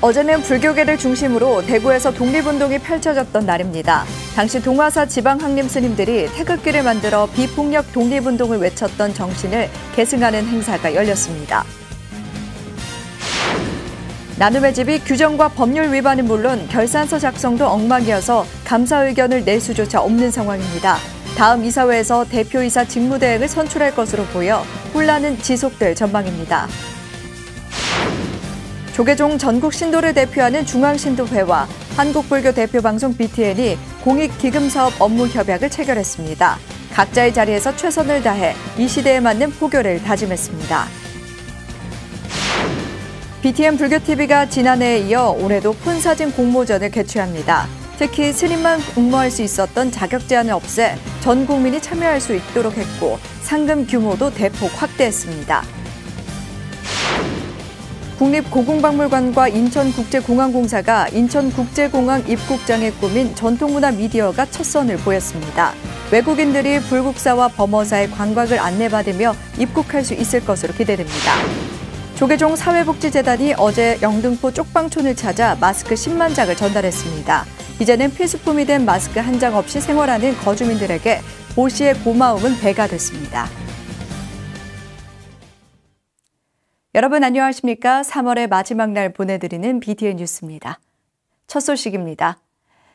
어제는 불교계를 중심으로 대구에서 독립운동이 펼쳐졌던 날입니다. 당시 동화사 지방학림 스님들이 태극기를 만들어 비폭력 독립운동을 외쳤던 정신을 계승하는 행사가 열렸습니다. 나눔의 집이 규정과 법률 위반은 물론 결산서 작성도 엉망이어서 감사 의견을 낼 수조차 없는 상황입니다. 다음 이사회에서 대표이사 직무대행을 선출할 것으로 보여 혼란은 지속될 전망입니다. 조계종 전국 신도를 대표하는 중앙신도회와 한국불교 대표방송 BTN이 공익기금사업 업무 협약을 체결했습니다. 각자의 자리에서 최선을 다해 이 시대에 맞는 포교를 다짐했습니다. BTN 불교TV가 지난해에 이어 올해도 폰사진 공모전을 개최합니다. 특히 스님만 응모할 수 있었던 자격 제한을 없애 전 국민이 참여할 수 있도록 했고 상금 규모도 대폭 확대했습니다. 국립고궁박물관과 인천국제공항공사가 인천국제공항 입국장에 꾸민 전통문화 미디어가 첫 선을 보였습니다. 외국인들이 불국사와 범어사의 관광을 안내받으며 입국할 수 있을 것으로 기대됩니다. 조계종 사회복지재단이 어제 영등포 쪽방촌을 찾아 마스크 10만 장을 전달했습니다. 이제는 필수품이 된 마스크 한 장 없이 생활하는 거주민들에게 보시의 고마움은 배가 됐습니다. 여러분 안녕하십니까? 3월의 마지막 날 보내드리는 BTN 뉴스입니다. 첫 소식입니다.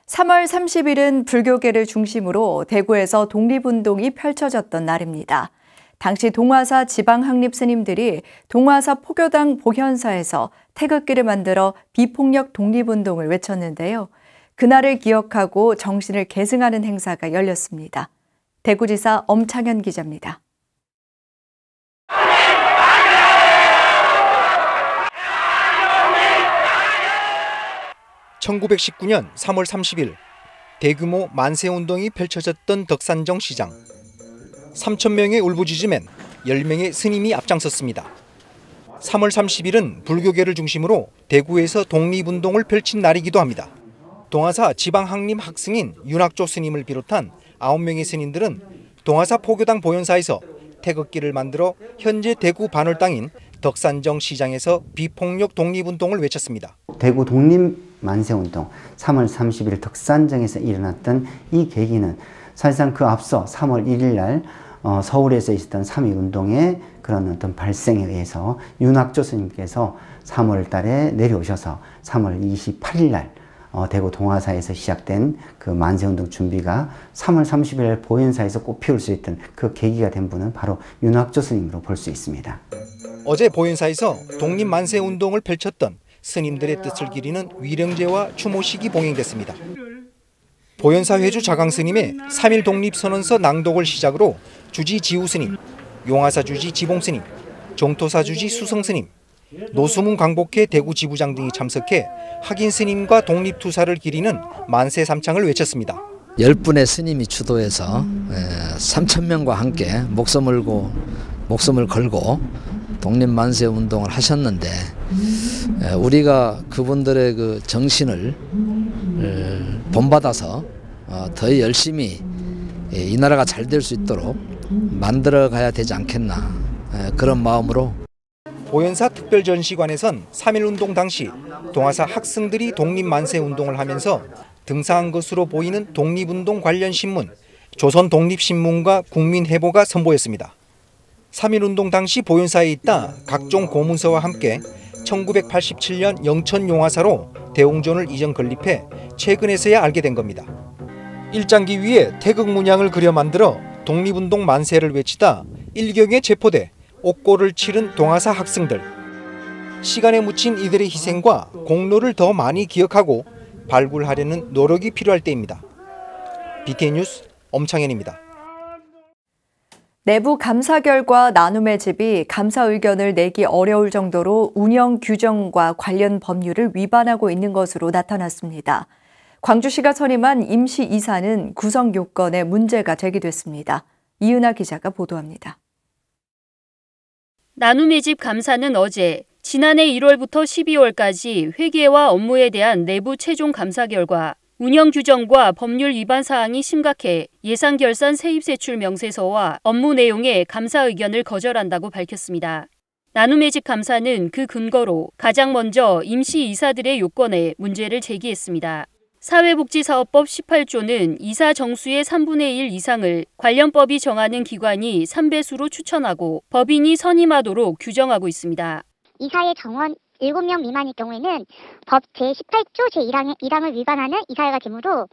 3월 30일은 불교계를 중심으로 대구에서 독립운동이 펼쳐졌던 날입니다. 당시 동화사 지방학립 스님들이 동화사 포교당 보현사에서 태극기를 만들어 비폭력 독립운동을 외쳤는데요. 그날을 기억하고 정신을 계승하는 행사가 열렸습니다. 대구지사 엄창현 기자입니다. 1919년 3월 30일 대규모 만세운동이 펼쳐졌던 덕산정 시장. 3,000명의 울부짖음엔 10명의 스님이 앞장섰습니다. 3월 30일은 불교계를 중심으로 대구에서 독립운동을 펼친 날이기도 합니다. 동화사 지방학림 학승인 윤학조 스님을 비롯한 9명의 스님들은 동화사 포교당 보현사에서 태극기를 만들어 현재 대구 반월 땅인 덕산정 시장에서 비폭력 독립운동을 외쳤습니다. 대구 독립만세운동 3월 30일 덕산정에서 일어났던 이 계기는 사실상 그 앞서 3월 1일 날 서울에서 있었던 3.1운동의 그런 어떤 발생에 의해서 윤학조 스님께서 3월 달에 내려오셔서 3월 28일 날 대구 동화사에서 시작된 그 만세운동 준비가 3월 30일 보현사에서 꽃피울 수 있던 그 계기가 된 분은 바로 윤학조 스님으로 볼 수 있습니다. 어제 보현사에서 독립만세운동을 펼쳤던 스님들의 뜻을 기리는 위령제와 추모식이 봉행됐습니다. 보현사 회주 자강 스님의 3.1 독립선언서 낭독을 시작으로 주지 지우 스님, 용화사 주지 지봉 스님, 종토사 주지 수성 스님, 노수문 광복회 대구 지부장 등이 참석해 학인 스님과 독립투사를 기리는 만세 삼창을 외쳤습니다. 10분의 스님이 주도해서 3,000명과 함께 목숨을 걸고 독립만세 운동을 하셨는데 우리가 그분들의 그 정신을 본받아서 더 열심히 이 나라가 잘 될 수 있도록 만들어 가야 되지 않겠나 그런 마음으로. 보현사 특별전시관에선 3.1운동 당시 동화사 학생들이 독립만세운동을 하면서 등장한 것으로 보이는 독립운동 관련 신문, 조선독립신문과 국민해보가 선보였습니다. 3.1운동 당시 보현사에 있다 각종 고문서와 함께 1987년 영천용화사로 대웅전을 이전 건립해 최근에서야 알게 된 겁니다. 일장기 위에 태극 문양을 그려 만들어 독립운동 만세를 외치다 일경에 체포돼 옥고를 치른 동화사 학생들. 시간에 묻힌 이들의 희생과 공로를 더 많이 기억하고 발굴하려는 노력이 필요할 때입니다. BTN 뉴스 엄창현입니다. 내부 감사 결과 나눔의 집이 감사 의견을 내기 어려울 정도로 운영 규정과 관련 법률을 위반하고 있는 것으로 나타났습니다. 광주시가 선임한 임시이사는 구성 요건에 문제가 제기됐습니다. 이은하 기자가 보도합니다. 나눔의 집 감사는 어제 지난해 1월부터 12월까지 회계와 업무에 대한 내부 최종 감사 결과 운영 규정과 법률 위반 사항이 심각해 예상결산 세입세출 명세서와 업무 내용에 감사 의견을 거절한다고 밝혔습니다. 나눔의 집 감사는 그 근거로 가장 먼저 임시 이사들의 요건에 문제를 제기했습니다. 사회복지사업법 18조는 이사 정수의 3분의 1 이상을 관련 법이 정하는 기관이 3배수로 추천하고 법인이 선임하도록 규정하고 있습니다. 이사의 정원 7명 미만일 경우에는 법 제18조 제1항을 위반하는 이사회가 되므로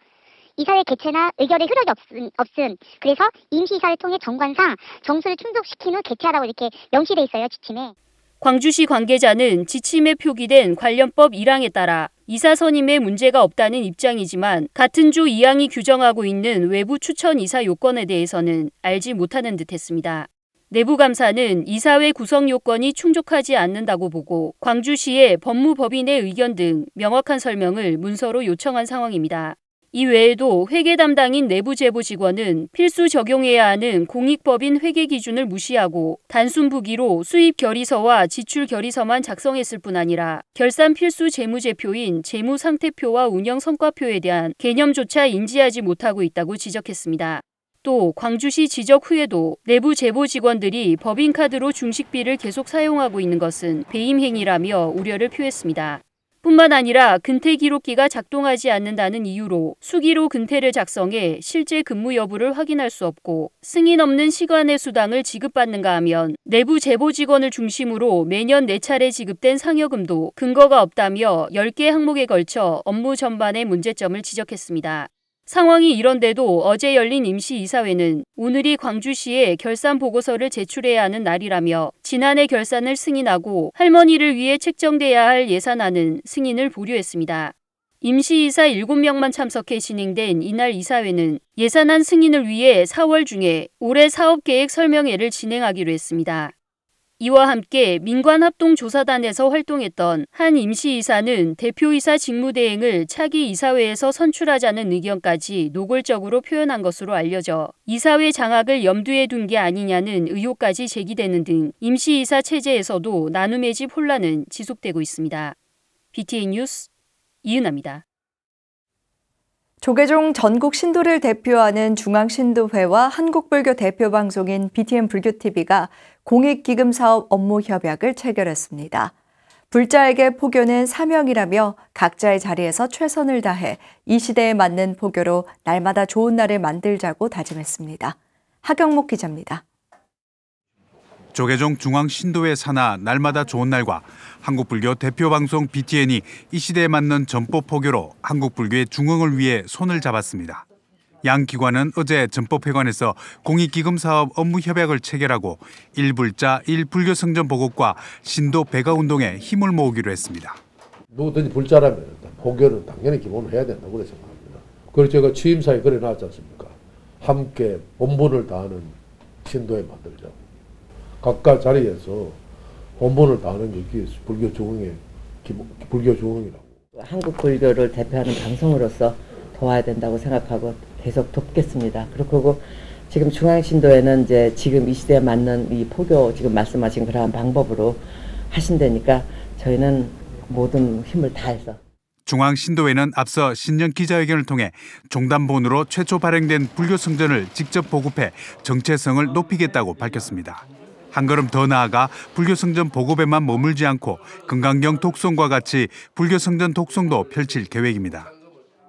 이사회 개최나 의결의 효력이 없음. 그래서 임시이사를 통해 정관상 정수를 충족시킨 후 개최하라고 이렇게 명시돼 있어요, 지침에. 광주시 관계자는 지침에 표기된 관련법 1항에 따라 이사 선임에 문제가 없다는 입장이지만 같은 조 2항이 규정하고 있는 외부 추천 이사 요건에 대해서는 알지 못하는 듯했습니다. 내부감사는 이사회 구성 요건이 충족하지 않는다고 보고 광주시의 법무법인의 의견 등 명확한 설명을 문서로 요청한 상황입니다. 이 외에도 회계 담당인 내부 제보 직원은 필수 적용해야 하는 공익법인 회계 기준을 무시하고 단순 부기로 수입 결의서와 지출 결의서만 작성했을 뿐 아니라 결산 필수 재무제표인 재무상태표와 운영성과표에 대한 개념조차 인지하지 못하고 있다고 지적했습니다. 또 광주시 지적 후에도 내부 제보 직원들이 법인카드로 중식비를 계속 사용하고 있는 것은 배임 행위라며 우려를 표했습니다. 뿐만 아니라 근태 기록기가 작동하지 않는다는 이유로 수기로 근태를 작성해 실제 근무 여부를 확인할 수 없고 승인 없는 시간의 수당을 지급받는가 하면 내부 제보 직원을 중심으로 매년 4차례 지급된 상여금도 근거가 없다며 10개 항목에 걸쳐 업무 전반의 문제점을 지적했습니다. 상황이 이런데도 어제 열린 임시이사회는 오늘이 광주시에 결산 보고서를 제출해야 하는 날이라며 지난해 결산을 승인하고 할머니를 위해 책정돼야 할 예산안은 승인을 보류했습니다. 임시이사 7명만 참석해 진행된 이날 이사회는 예산안 승인을 위해 4월 중에 올해 사업계획 설명회를 진행하기로 했습니다. 이와 함께 민관합동조사단에서 활동했던 한 임시이사는 대표이사 직무대행을 차기 이사회에서 선출하자는 의견까지 노골적으로 표현한 것으로 알려져 이사회 장악을 염두에 둔 게 아니냐는 의혹까지 제기되는 등 임시이사 체제에서도 나눔의 집 혼란은 지속되고 있습니다. BTN 뉴스 이은아입니다. 조계종 전국 신도를 대표하는 중앙신도회와 한국불교 대표방송인 BTN 불교TV가 공익기금 사업 업무 협약을 체결했습니다. 불자에게 포교는 사명이라며 각자의 자리에서 최선을 다해 이 시대에 맞는 포교로 날마다 좋은 날을 만들자고 다짐했습니다. 하경목 기자입니다. 조계종 중앙신도회 산하 날마다 좋은 날과 한국불교 대표방송 BTN이 이 시대에 맞는 전법 포교로 한국불교의 중흥을 위해 손을 잡았습니다. 양 기관은 어제 전법회관에서 공익기금 사업 업무 협약을 체결하고 1불자 1불교성전 보급과 신도 배가운동에 힘을 모으기로 했습니다. 누구든지 불자라면 포교는 당연히 기본으로 해야 된다고 그래 생각합니다. 그래서 제가 취임사에 그래 놨지 않습니까? 함께 본분을 다하는 신도에 만들자고. 각각 자리에서 본분을 다하는 게 불교 중흥의 불교 중흥이라고. 한국 불교를 대표하는 방송으로서 도와야 된다고 생각하고 계속 돕겠습니다. 그리고 지금 중앙신도에는 이제 지금 이 시대에 맞는 이 포교 지금 말씀하신 그러한 방법으로 하신다니까 저희는 모든 힘을 다해서. 중앙신도회는 앞서 신년 기자회견을 통해 종단본으로 최초 발행된 불교성전을 직접 보급해 정체성을 높이겠다고 밝혔습니다. 한 걸음 더 나아가 불교성전 보급에만 머물지 않고 금강경 독송과 같이 불교성전 독송도 펼칠 계획입니다.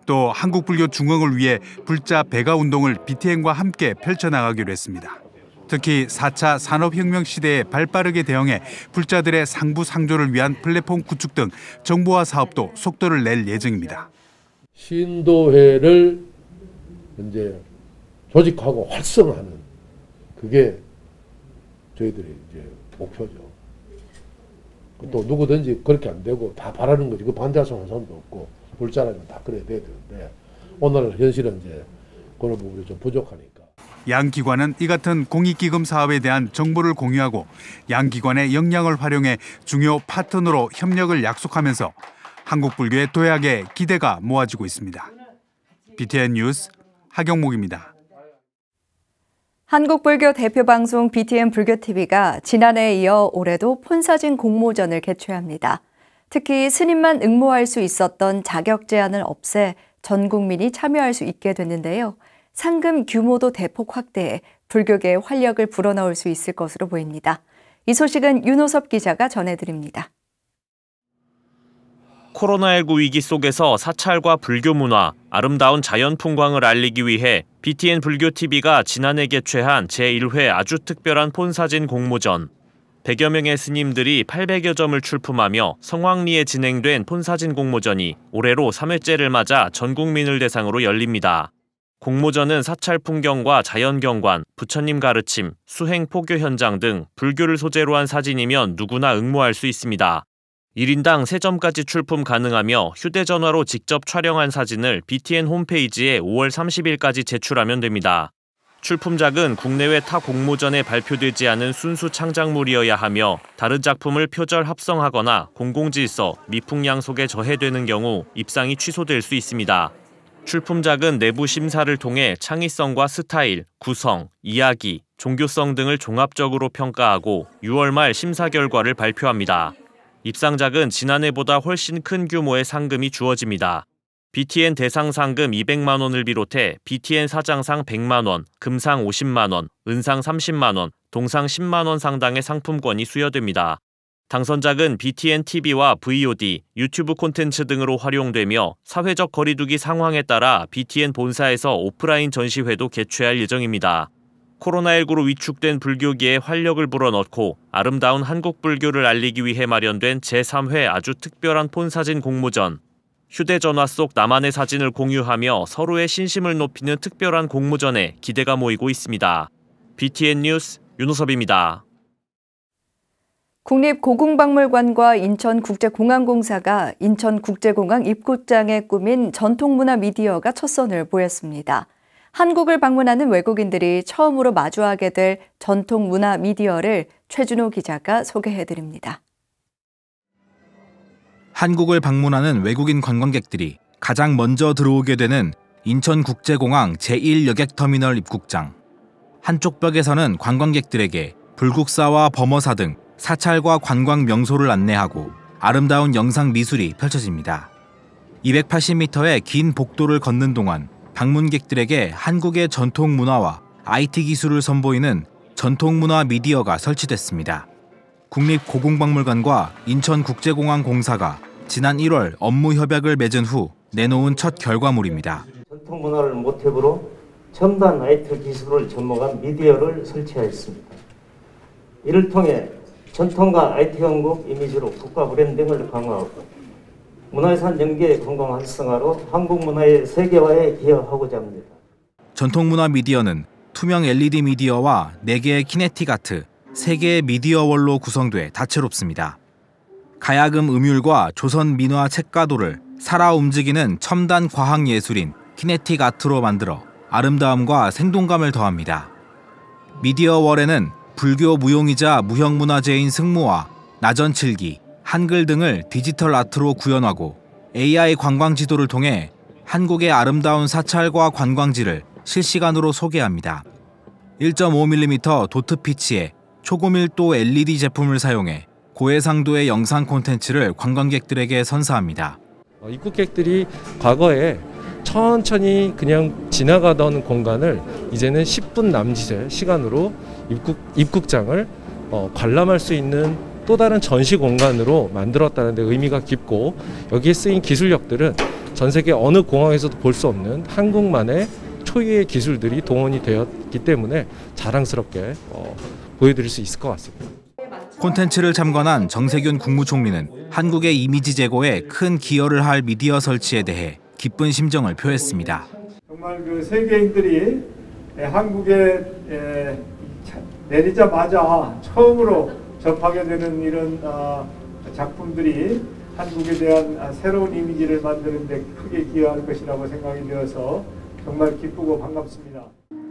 또 한국불교 중흥을 위해 불자 배가운동을 BTN과 함께 펼쳐나가기로 했습니다. 특히 4차 산업혁명 시대에 발빠르게 대응해 불자들의 상부상조를 위한 플랫폼 구축 등 정보화 사업도 속도를 낼 예정입니다. 신도회를 이제 조직하고 활성화하는 그게 저희들의 이제 목표죠. 또 누구든지 그렇게 안 되고 다 바라는 거지. 그 반대할 사람도 없고 불자라면 다 그래야 돼야 되는데 오늘 현실은 이제 그런 부분이 좀 부족하니까. 양 기관은 이 같은 공익기금 사업에 대한 정보를 공유하고 양 기관의 역량을 활용해 중요 파트너로 협력을 약속하면서 한국불교의 도약에 기대가 모아지고 있습니다. BTN 뉴스 하경목입니다. 한국불교 대표방송 BTN 불교TV가 지난해에 이어 올해도 폰사진 공모전을 개최합니다. 특히 스님만 응모할 수 있었던 자격 제한을 없애 전 국민이 참여할 수 있게 됐는데요. 상금 규모도 대폭 확대해 불교계의 활력을 불어넣을 수 있을 것으로 보입니다. 이 소식은 윤호섭 기자가 전해드립니다. 코로나19 위기 속에서 사찰과 불교 문화, 아름다운 자연 풍광을 알리기 위해 BTN 불교TV가 지난해 개최한 제1회 아주 특별한 폰사진 공모전. 100여 명의 스님들이 800여 점을 출품하며 성황리에 진행된 폰사진 공모전이 올해로 3회째를 맞아 전 국민을 대상으로 열립니다. 공모전은 사찰 풍경과 자연 경관, 부처님 가르침, 수행 포교 현장 등 불교를 소재로 한 사진이면 누구나 응모할 수 있습니다. 1인당 3점까지 출품 가능하며 휴대전화로 직접 촬영한 사진을 BTN 홈페이지에 5월 30일까지 제출하면 됩니다. 출품작은 국내외 타 공모전에 발표되지 않은 순수 창작물이어야 하며 다른 작품을 표절 합성하거나 공공질서, 미풍양 속에 저해되는 경우 입상이 취소될 수 있습니다. 출품작은 내부 심사를 통해 창의성과 스타일, 구성, 이야기, 종교성 등을 종합적으로 평가하고 6월 말 심사 결과를 발표합니다. 입상작은 지난해보다 훨씬 큰 규모의 상금이 주어집니다. BTN 대상 상금 200만 원을 비롯해 BTN 사장상 100만 원, 금상 50만 원, 은상 30만 원, 동상 10만 원 상당의 상품권이 수여됩니다. 당선작은 BTN TV와 VOD, 유튜브 콘텐츠 등으로 활용되며 사회적 거리두기 상황에 따라 BTN 본사에서 오프라인 전시회도 개최할 예정입니다. 코로나19로 위축된 불교계에 활력을 불어넣고 아름다운 한국 불교를 알리기 위해 마련된 제3회 아주 특별한 폰사진 공모전. 휴대전화 속 나만의 사진을 공유하며 서로의 신심을 높이는 특별한 공모전에 기대가 모이고 있습니다. BTN 뉴스 윤호섭입니다. 국립고궁박물관과 인천국제공항공사가 인천국제공항 입국장에 꾸민 전통문화 미디어가 첫 선을 보였습니다. 한국을 방문하는 외국인들이 처음으로 마주하게 될 전통문화 미디어를 최준호 기자가 소개해드립니다. 한국을 방문하는 외국인 관광객들이 가장 먼저 들어오게 되는 인천국제공항 제1여객터미널 입국장. 한쪽 벽에서는 관광객들에게 불국사와 범어사 등 사찰과 관광 명소를 안내하고 아름다운 영상 미술이 펼쳐집니다. 280m의 긴 복도를 걷는 동안 방문객들에게 한국의 전통 문화와 IT 기술을 선보이는 전통문화 미디어가 설치됐습니다. 국립고궁박물관과 인천국제공항공사가 지난 1월 업무 협약을 맺은 후 내놓은 첫 결과물입니다. 전통문화를 모티브로 첨단 IT 기술을 접목한 미디어를 설치하였습니다. 이를 통해 전통과 IT 한국 이미지로 국가 브랜딩을 강화하고 문화유산 연계 관광 활성화로 한국 문화의 세계화에 기여하고자 합니다. 전통문화 미디어는 투명 LED 미디어와 4개의 키네틱 아트, 3개의 미디어월로 구성돼 다채롭습니다. 가야금 음율과 조선 민화 책가도를 살아 움직이는 첨단 과학 예술인 키네틱 아트로 만들어 아름다움과 생동감을 더합니다. 미디어월에는 불교 무용이자 무형문화재인 승무와 나전칠기, 한글 등을 디지털 아트로 구현하고 AI 관광지도를 통해 한국의 아름다운 사찰과 관광지를 실시간으로 소개합니다. 1.5mm 도트 피치에 초고밀도 LED 제품을 사용해 고해상도의 영상 콘텐츠를 관광객들에게 선사합니다. 입국객들이 과거에 천천히 그냥 지나가던 공간을 이제는 10분 남짓의 시간으로 입국장을 관람할 수 있는 또 다른 전시 공간으로 만들었다는 데 의미가 깊고, 여기에 쓰인 기술력들은 전 세계 어느 공항에서도 볼 수 없는 한국만의 초유의 기술들이 동원이 되었기 때문에 자랑스럽게 보여드릴 수 있을 것 같습니다. 콘텐츠를 참관한 정세균 국무총리는 한국의 이미지 제고에 큰 기여를 할 미디어 설치에 대해 기쁜 심정을 표했습니다. 정말 그 세계인들이 한국에 내리자마자 처음으로 접하게 되는 이런 작품들이 한국에 대한 새로운 이미지를 만드는 데 크게 기여할 것이라고 생각이 되어서 정말 기쁘고 반갑습니다.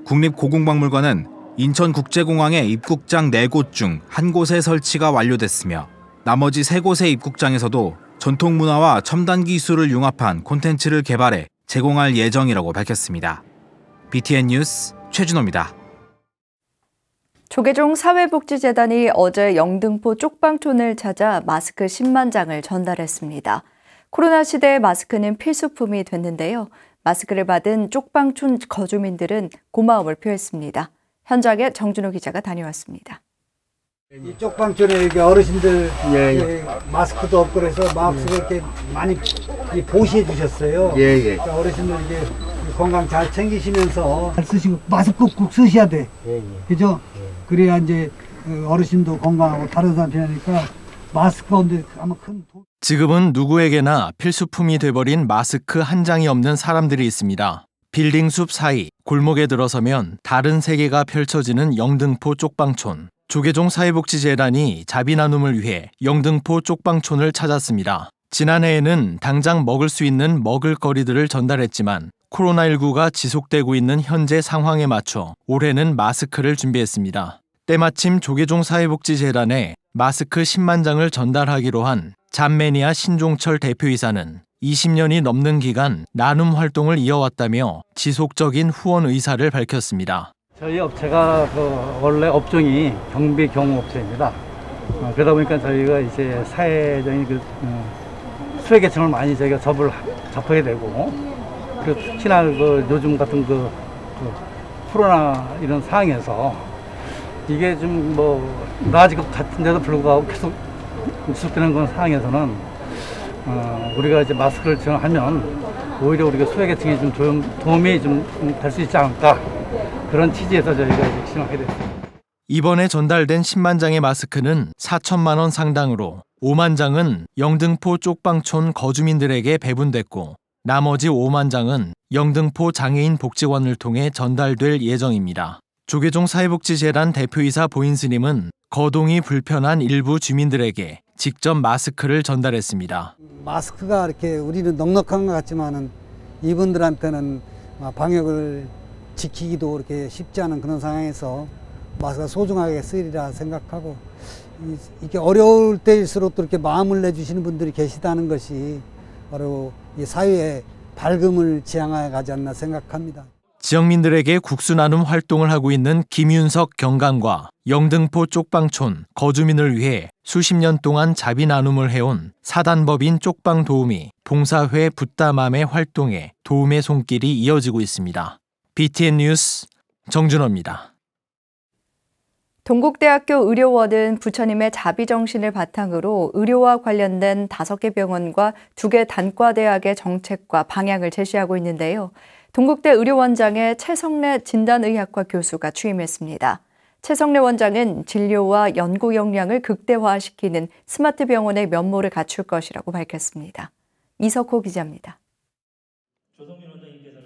국립고궁박물관은 인천국제공항의 입국장 4곳 중 1곳의 설치가 완료됐으며 나머지 3곳의 입국장에서도 전통문화와 첨단 기술을 융합한 콘텐츠를 개발해 제공할 예정이라고 밝혔습니다. BTN 뉴스 최준호입니다. 조계종 사회복지재단이 어제 영등포 쪽방촌을 찾아 마스크 10만 장을 전달했습니다. 코로나 시대에 마스크는 필수품이 됐는데요. 마스크를 받은 쪽방촌 거주민들은 고마움을 표했습니다. 현장에 정준호 기자가 다녀왔습니다. 이 쪽방촌에 이렇게 어르신들 마스크도 없고 그래서 마스크 이렇게 많이 보시해 주셨어요. 그러니까 어르신들 이게 건강 잘 챙기시면서 잘 쓰시고 마스크 꼭 쓰셔야 돼. 그죠? 그래야 이제 어르신도 건강하고 다른 사람 편하니까 마스크가 근데 아마 큰 지금은 누구에게나 필수품이 돼버린 마스크 한 장이 없는 사람들이 있습니다. 빌딩 숲 사이 골목에 들어서면 다른 세계가 펼쳐지는 영등포 쪽방촌. 조계종 사회복지재단이 자비 나눔을 위해 영등포 쪽방촌을 찾았습니다. 지난해에는 당장 먹을 수 있는 먹을거리들을 전달했지만 코로나19가 지속되고 있는 현재 상황에 맞춰 올해는 마스크를 준비했습니다. 때마침 조계종 사회복지재단에 마스크 10만 장을 전달하기로 한 잠매니아 신종철 대표이사는 20년이 넘는 기간 나눔 활동을 이어왔다며 지속적인 후원 의사를 밝혔습니다. 저희 업체가 원래 업종이 경비 경호업체입니다. 그러다 보니까 저희가 이제 사회적인 수혜계층을 많이 저희가 접하게 되고, 그리고 특히나 요즘 같은 코로나 이런 상황에서 이게 좀 나아질 것 같은데도 불구하고 계속 지속되는 그런 상황에서는 우리가 이제 마스크를 지원하면 오히려 우리가 소외계층이 좀 도움이 좀 될 수 있지 않을까, 그런 취지에서 저희가 이제 지원하게 됐습니다. 이번에 전달된 10만 장의 마스크는 4천만 원 상당으로 5만 장은 영등포 쪽방촌 거주민들에게 배분됐고 나머지 5만 장은 영등포 장애인 복지관을 통해 전달될 예정입니다. 조계종 사회복지재단 대표이사 보인스님은 거동이 불편한 일부 주민들에게 직접 마스크를 전달했습니다. 마스크가 이렇게 우리는 넉넉한 것 같지만은 이분들한테는 방역을 지키기도 이렇게 쉽지 않은 그런 상황에서 마스크가 소중하게 쓰이리라 생각하고, 이렇게 어려울 때일수록 또 이렇게 마음을 내주시는 분들이 계시다는 것이 바로 이 사회의 밝음을 지향해 가지 않나 생각합니다. 지역민들에게 국수 나눔 활동을 하고 있는 김윤석 경감과 영등포 쪽방촌 거주민을 위해 수십 년 동안 자비 나눔을 해온 사단법인 쪽방 도우미 봉사회 붓다맘의 활동에 도움의 손길이 이어지고 있습니다. BTN 뉴스 정준호입니다. 동국대학교 의료원은 부처님의 자비정신을 바탕으로 의료와 관련된 5개 병원과 2개 단과대학의 정책과 방향을 제시하고 있는데요. 동국대 의료원장에 최성래 진단의학과 교수가 취임했습니다. 최성래 원장은 진료와 연구 역량을 극대화시키는 스마트 병원의 면모를 갖출 것이라고 밝혔습니다. 이석호 기자입니다.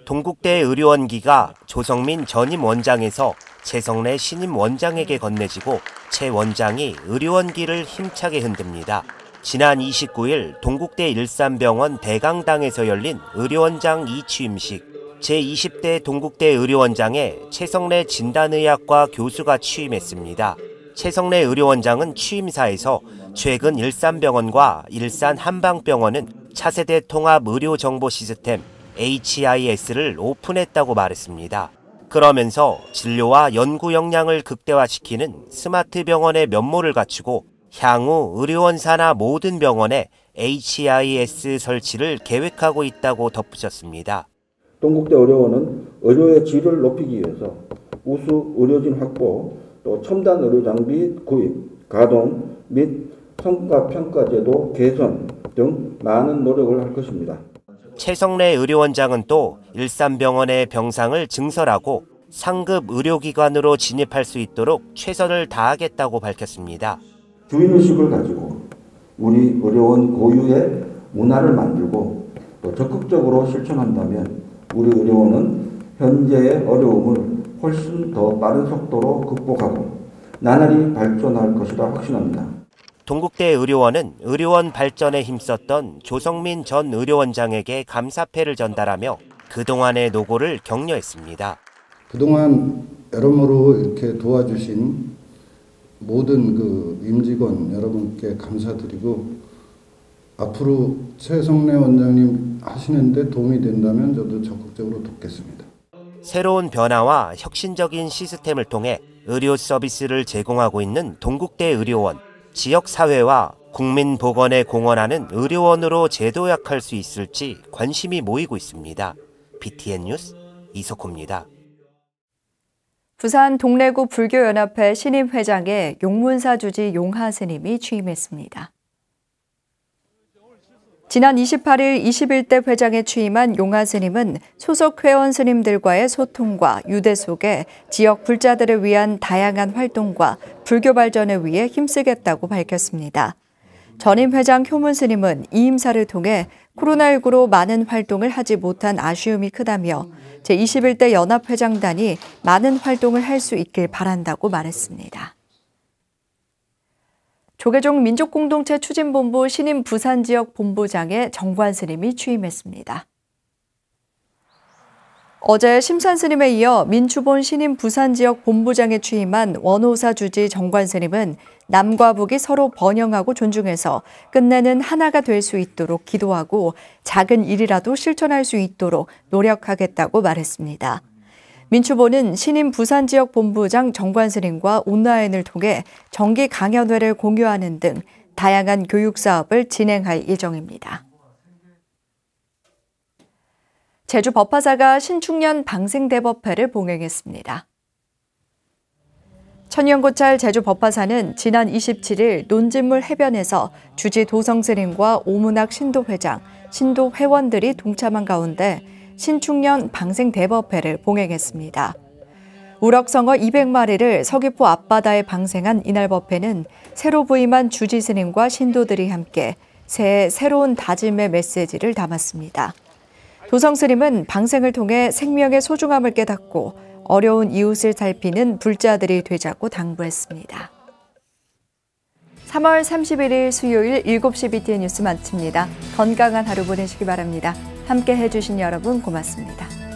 동국대 의료원기가 조성민 전임 원장에서 최성래 신임 원장에게 건네지고 최 원장이 의료원기를 힘차게 흔듭니다. 지난 29일 동국대 일산병원 대강당에서 열린 의료원장 2취임식. 제20대 동국대 의료원장에 최성래 진단의학과 교수가 취임했습니다. 최성래 의료원장은 취임사에서 최근 일산병원과 일산 한방병원은 차세대 통합 의료정보 시스템 HIS를 오픈했다고 말했습니다. 그러면서 진료와 연구 역량을 극대화시키는 스마트 병원의 면모를 갖추고 향후 의료원 산하 모든 병원에 HIS 설치를 계획하고 있다고 덧붙였습니다. 동국대 의료원은 의료의 질을 높이기 위해서 우수 의료진 확보, 또 첨단 의료 장비 구입, 가동 및 성과 평가 제도 개선 등 많은 노력을 할 것입니다. 최성래 의료원장은 또 일산병원의 병상을 증설하고 상급 의료기관으로 진입할 수 있도록 최선을 다하겠다고 밝혔습니다. 주인의식을 가지고 우리 의료원 고유의 문화를 만들고 또 적극적으로 실천한다면 우리 의료원은 현재의 어려움을 훨씬 더 빠른 속도로 극복하고 나날이 발전할 것이라 확신합니다. 동국대 의료원은 의료원 발전에 힘썼던 조성민 전 의료원장에게 감사패를 전달하며 그동안의 노고를 격려했습니다. 그동안 여러모로 이렇게 도와주신 모든 임직원 여러분께 감사드리고 앞으로 최성래 원장님 하시는데 도움이 된다면 저도 적극적으로 돕겠습니다. 새로운 변화와 혁신적인 시스템을 통해 의료 서비스를 제공하고 있는 동국대 의료원, 지역사회와 국민보건에 공헌하는 의료원으로 재도약할 수 있을지 관심이 모이고 있습니다. BTN 뉴스 이석호입니다. 부산 동래구 불교연합회 신임 회장에 용문사 주지 용하 스님이 취임했습니다. 지난 28일 21대 회장에 취임한 용하 스님은 소속 회원 스님들과의 소통과 유대 속에 지역 불자들을 위한 다양한 활동과 불교 발전을 위해 힘쓰겠다고 밝혔습니다. 전임 회장 효문 스님은 이 임사를 통해 코로나19로 많은 활동을 하지 못한 아쉬움이 크다며 제21대 연합회장단이 많은 활동을 할 수 있길 바란다고 말했습니다. 조계종 민족공동체 추진본부 신임 부산지역 본부장에 정관 스님이 취임했습니다. 어제 심산 스님에 이어 민추본 신임 부산지역 본부장에 취임한 원호사 주지 정관 스님은 남과 북이 서로 번영하고 존중해서 끝내는 하나가 될 수 있도록 기도하고 작은 일이라도 실천할 수 있도록 노력하겠다고 말했습니다. 민추본은 신임 부산지역 본부장 정관 스님과 온라인을 통해 정기 강연회를 공유하는 등 다양한 교육 사업을 진행할 예정입니다. 제주 법화사가 신축년 방생대법회를 봉행했습니다. 천연고찰 제주 법화사는 지난 27일 논진물 해변에서 주지 도성스님과 오문학 신도회장, 신도회원들이 동참한 가운데 신축년 방생대법회를 봉행했습니다. 우럭성어 200마리를 서귀포 앞바다에 방생한 이날 법회는 새로 부임한 주지 스님과 신도들이 함께 새해 새로운 다짐의 메시지를 담았습니다. 도성 스님은 방생을 통해 생명의 소중함을 깨닫고 어려운 이웃을 살피는 불자들이 되자고 당부했습니다. 3월 31일 수요일 7시 BTN 뉴스 마칩니다. 건강한 하루 보내시기 바랍니다. 함께 해주신 여러분 고맙습니다.